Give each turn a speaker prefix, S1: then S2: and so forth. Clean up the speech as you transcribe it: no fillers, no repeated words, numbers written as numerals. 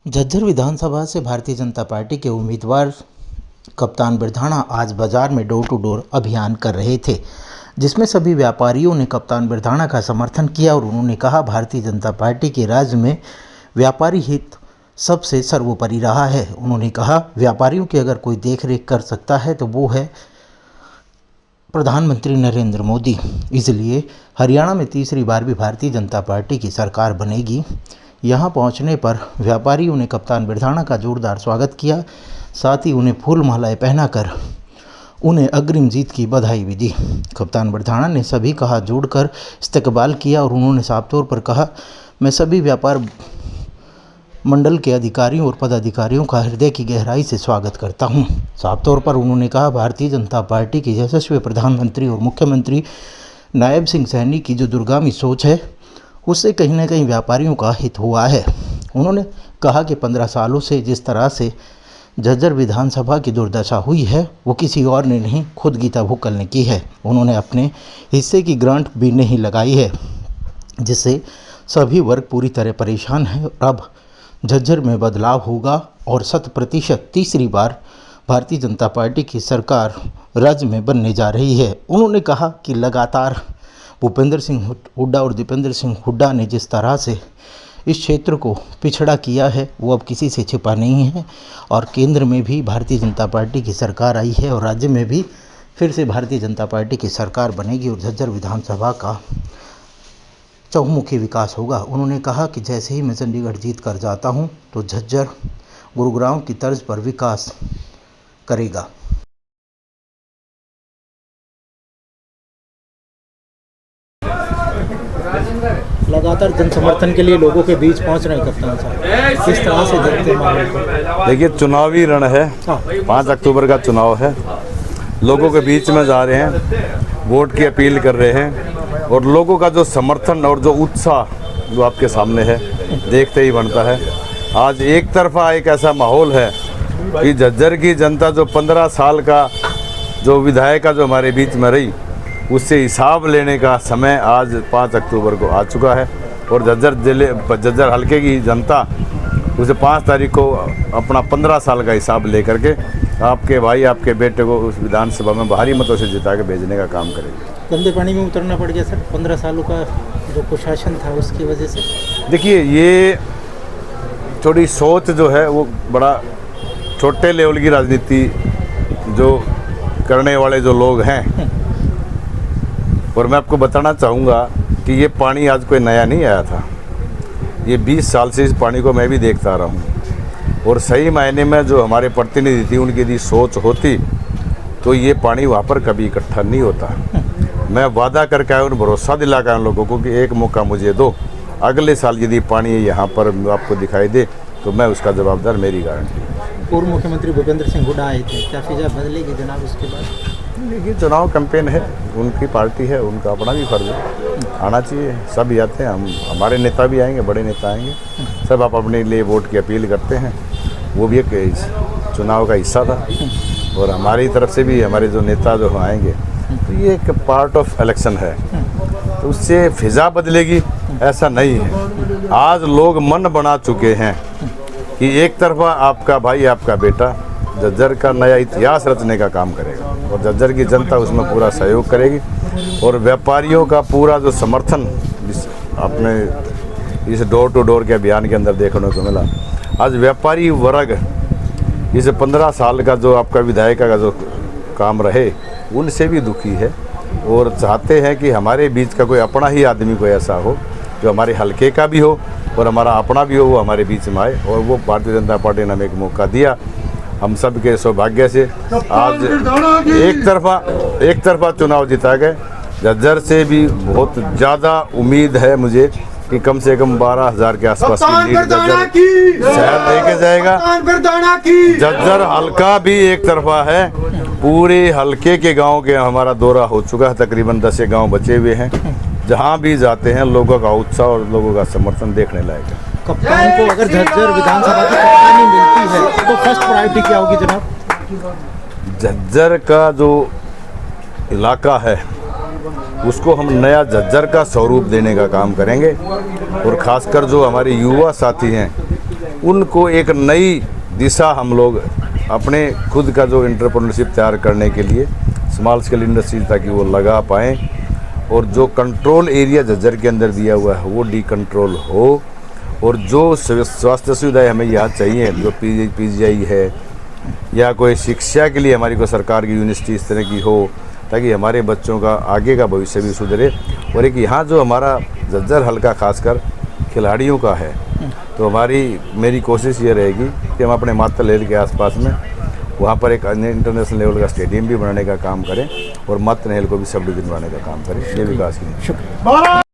S1: झज्जर विधानसभा से भारतीय जनता पार्टी के उम्मीदवार कप्तान बिरधाणा आज बाजार में डोर टू डोर अभियान कर रहे थे, जिसमें सभी व्यापारियों ने कप्तान बिरधाणा का समर्थन किया और उन्होंने कहा भारतीय जनता पार्टी के राज्य में व्यापारी हित सबसे सर्वोपरि रहा है। उन्होंने कहा व्यापारियों की अगर कोई देखरेख कर सकता है तो वो है प्रधानमंत्री नरेंद्र मोदी। इसलिए हरियाणा में तीसरी बार भी भारतीय जनता पार्टी की सरकार बनेगी। यहां पहुंचने पर व्यापारियों ने कप्तान बिरधाणा का जोरदार स्वागत किया, साथ ही उन्हें फूल मालाएं पहनाकर उन्हें अग्रिम जीत की बधाई भी दी। कप्तान बिरधाणा ने सभी का हाथ जोड़कर इस्तकबाल किया और उन्होंने साफ तौर पर कहा, मैं सभी व्यापार मंडल के अधिकारियों और पदाधिकारियों का हृदय की गहराई से स्वागत करता हूं। साफ तौर पर उन्होंने कहा भारतीय जनता पार्टी के यशस्वी प्रधानमंत्री और मुख्यमंत्री नायब सिंह सैनी की जो दूरगामी सोच है उससे कहीं ना कहीं व्यापारियों का हित हुआ है। उन्होंने कहा कि 15 सालों से जिस तरह से झज्जर विधानसभा की दुर्दशा हुई है वो किसी और ने नहीं, खुद गीता भुक्कल ने की है। उन्होंने अपने हिस्से की ग्रांट भी नहीं लगाई है, जिससे सभी वर्ग पूरी तरह परेशान हैं। अब झज्जर में बदलाव होगा और 100% तीसरी बार भारतीय जनता पार्टी की सरकार राज्य में बनने जा रही है। उन्होंने कहा कि लगातार भूपेंद्र सिंह हुड्डा और दीपेंद्र सिंह हुड्डा ने जिस तरह से इस क्षेत्र को पिछड़ा किया है वो अब किसी से छिपा नहीं है और केंद्र में भी भारतीय जनता पार्टी की सरकार आई है और राज्य में भी फिर से भारतीय जनता पार्टी की सरकार बनेगी और झज्जर विधानसभा का चहुमुखी विकास होगा। उन्होंने कहा कि जैसे ही मैं चंडीगढ़ जीत कर जाता हूं तो झज्जर गुरुग्राम की तर्ज पर विकास करेगा। लगातार जन समर्थन के लिए लोगों के बीच पहुंच रहे हैं कप्तान साहब, किस तरह से देखते हैं मामले को?
S2: देखिए, चुनावी रण है, 5 अक्टूबर का चुनाव है, लोगों के बीच में जा रहे हैं, वोट की अपील कर रहे हैं और लोगों का जो समर्थन और जो उत्साह जो आपके सामने है देखते ही बनता है। आज एक तरफा एक ऐसा माहौल है कि झज्जर की जनता जो 15 साल का जो विधायिका जो हमारे बीच में रही उससे हिसाब लेने का समय आज 5 अक्टूबर को आ चुका है और झज्जर हल्के की जनता उसे 5 तारीख को अपना 15 साल का हिसाब लेकर के आपके भाई आपके बेटे को उस विधानसभा में भारी मतों से जिता के भेजने का काम करेंगे।
S1: गंदे पानी में उतरना पड़ गया सर, 15 सालों का जो कुशासन था उसकी वजह से।
S2: देखिए, ये थोड़ी सोच जो है वो बड़ा छोटे लेवल की राजनीति जो करने वाले जो लोग हैं, और मैं आपको बताना चाहूँगा कि ये पानी आज कोई नया नहीं आया था, ये 20 साल से इस पानी को मैं भी देखता आ रहा हूँ और सही मायने में जो हमारे प्रतिनिधि थी उनकी यदि सोच होती तो ये पानी वहाँ पर कभी इकट्ठा नहीं होता। मैं वादा करके आया और भरोसा दिला के आया लोगों को कि एक मौका मुझे दो, अगले साल यदि पानी यहाँ पर आपको दिखाई दे तो मैं उसका जवाबदार, मेरी गारंटी।
S1: पूर्व मुख्यमंत्री भूपेंद्र सिंह हुड्डा आए थे, क्या फिजा बदलेगी जनाब उसके बाद?
S2: देखिए, चुनाव कैंपेन है, उनकी पार्टी है, उनका अपना भी फर्ज है, आना चाहिए, सब ही आते हैं, हमारे नेता भी आएंगे, बड़े नेता आएंगे, सब आप अपने लिए वोट की अपील करते हैं, वो भी एक चुनाव का हिस्सा था और हमारी तरफ से भी हमारे जो नेता जो आएंगे तो ये एक पार्ट ऑफ इलेक्शन है, तो उससे फिजा बदलेगी ऐसा नहीं है। आज लोग मन बना चुके हैं कि एक तरफा आपका भाई आपका बेटा झज्जर का नया इतिहास रचने का काम करेगा और झज्जर की जनता उसमें पूरा सहयोग करेगी और व्यापारियों का पूरा जो समर्थन आपने इस डोर टू डोर के अभियान के अंदर देखने को मिला। आज व्यापारी वर्ग इस 15 साल का जो आपका विधायिका का जो काम रहे उनसे भी दुखी है और चाहते हैं कि हमारे बीच का कोई अपना ही आदमी कोई ऐसा हो जो हमारे हल्के का भी हो और हमारा अपना भी हो, वो हमारे बीच में आए और वो भारतीय जनता पार्टी ने हमें एक मौका दिया। हम सब के सौभाग्य से आज एक तरफा चुनाव जीता गए। झज्जर से भी बहुत ज़्यादा उम्मीद है मुझे कि कम से कम 12,000 के आसपास की लीड झज्जर शहर लेके जाएगा। झज्जर हल्का भी एक तरफा है, पूरे हल्के के गांव के हमारा दौरा हो चुका है, तकरीबन 10 गांव बचे हुए हैं, जहां भी जाते हैं लोगों का उत्साह और लोगों का समर्थन देखने लायक है।
S1: कप्तान को अगर झज्जर विधानसभा की कप्तानी मिलती है तो फर्स्ट प्रायोरिटी क्या होगी जनाब?
S2: झज्जर का जो इलाका है उसको हम नया झज्जर का स्वरूप देने का काम करेंगे और ख़ासकर जो हमारे युवा साथी हैं उनको एक नई दिशा हम लोग अपने खुद का जो एंटरप्रेन्योरशिप तैयार करने के लिए स्मॉल स्केल इंडस्ट्रीज ताकि वो लगा पाएँ और जो कंट्रोल एरिया झज्जर के अंदर दिया हुआ है वो डी कंट्रोल हो और जो स्वास्थ्य सुविधाएं हमें यहाँ चाहिए जो PGI है या कोई शिक्षा के लिए हमारी कोई सरकार की यूनिवर्सिटी इस तरह की हो ताकि हमारे बच्चों का आगे का भविष्य भी सुधरे। और एक यहाँ जो हमारा झज्जर हल्का खासकर खिलाड़ियों का है तो मेरी कोशिश ये रहेगी कि हम अपने मातल लेल के आसपास में वहाँ पर एक इंटरनेशनल लेवल का स्टेडियम भी बनाने का काम करें और मत नहल को भी सब डिवीजन बनाने का काम करें। ये विकास की